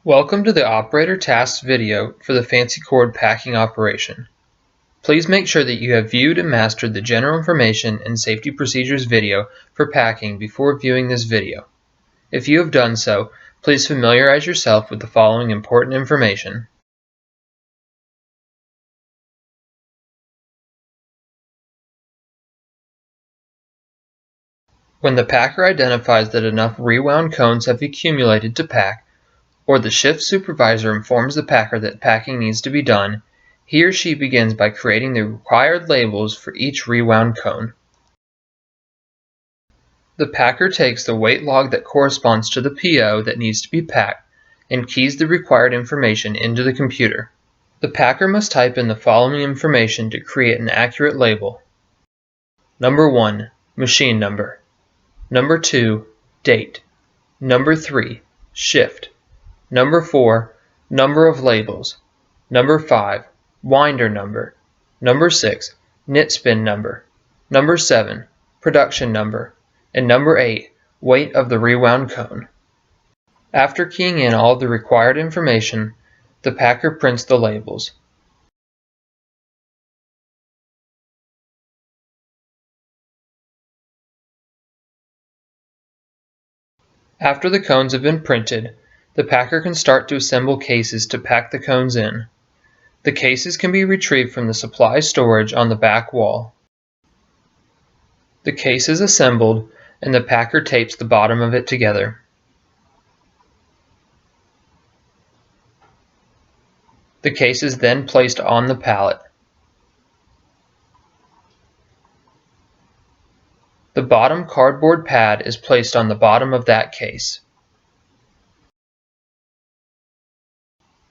Welcome to the Operator Tasks video for the Fancy Cord packing operation. Please make sure that you have viewed and mastered the General Information and Safety Procedures video for packing before viewing this video. If you have done so, please familiarize yourself with the following important information. When the packer identifies that enough rewound cones have accumulated to pack, or the shift supervisor informs the packer that packing needs to be done, he or she begins by creating the required labels for each rewound cone. The packer takes the weight log that corresponds to the PO that needs to be packed and keys the required information into the computer. The packer must type in the following information to create an accurate label. Number 1, machine number. Number 2, date. Number 3, shift. Number 4, number of labels. Number 5, winder number. Number 6, knit spin number. Number 7, production number. And number 8, weight of the rewound cone. After keying in all the required information, the packer prints the labels. After the cones have been printed, the packer can start to assemble cases to pack the cones in. The cases can be retrieved from the supply storage on the back wall. The case is assembled and the packer tapes the bottom of it together. The case is then placed on the pallet. The bottom cardboard pad is placed on the bottom of that case.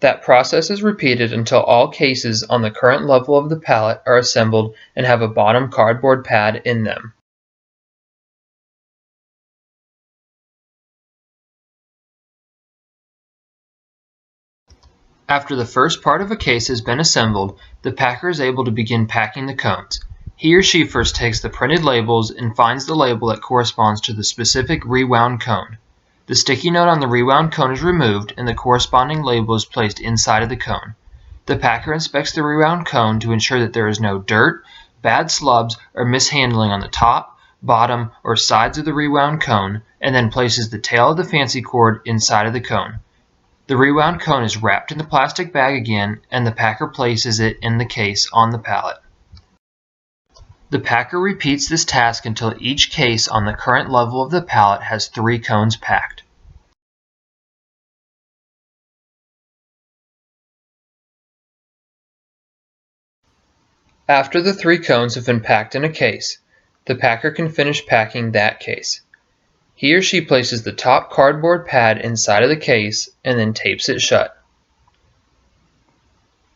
That process is repeated until all cases on the current level of the pallet are assembled and have a bottom cardboard pad in them. After the first part of a case has been assembled, the packer is able to begin packing the cones. He or she first takes the printed labels and finds the label that corresponds to the specific rewound cone. The sticky note on the rewound cone is removed and the corresponding label is placed inside of the cone. The packer inspects the rewound cone to ensure that there is no dirt, bad slubs, or mishandling on the top, bottom, or sides of the rewound cone, and then places the tail of the fancy cord inside of the cone. The rewound cone is wrapped in the plastic bag again, and the packer places it in the case on the pallet. The packer repeats this task until each case on the current level of the pallet has 3 cones packed. After the 3 cones have been packed in a case, the packer can finish packing that case. He or she places the top cardboard pad inside of the case and then tapes it shut.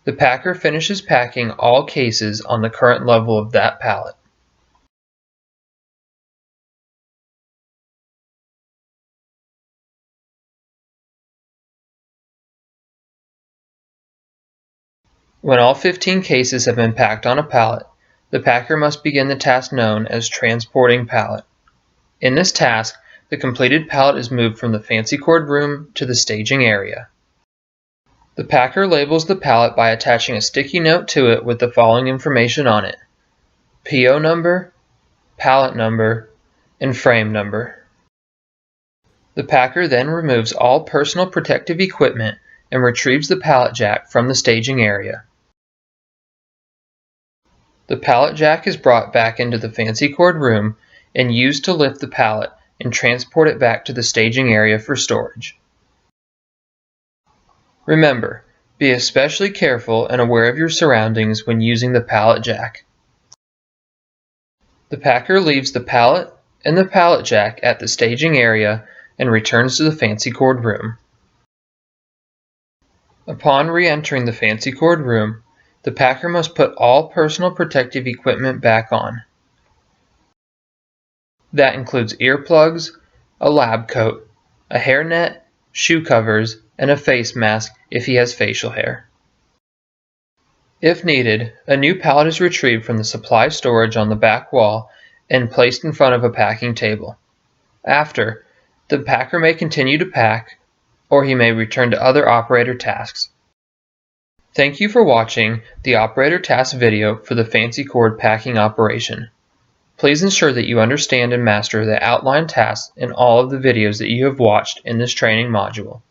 The packer finishes packing all cases on the current level of that pallet. When all 15 cases have been packed on a pallet, the packer must begin the task known as transporting pallet. In this task, the completed pallet is moved from the fancy cord room to the staging area. The packer labels the pallet by attaching a sticky note to it with the following information on it: PO number, pallet number, and frame number. The packer then removes all personal protective equipment and retrieves the pallet jack from the staging area. The pallet jack is brought back into the fancy cord room and used to lift the pallet and transport it back to the staging area for storage. Remember, be especially careful and aware of your surroundings when using the pallet jack. The packer leaves the pallet and the pallet jack at the staging area and returns to the fancy cord room. Upon re-entering the fancy cord room, the packer must put all personal protective equipment back on. That includes earplugs, a lab coat, a hairnet, shoe covers, and a face mask if he has facial hair. If needed, a new pallet is retrieved from the supply storage on the back wall and placed in front of a packing table. After, the packer may continue to pack, or he may return to other operator tasks. Thank you for watching the operator task video for the fancy cord packing operation. Please ensure that you understand and master the outlined tasks in all of the videos that you have watched in this training module.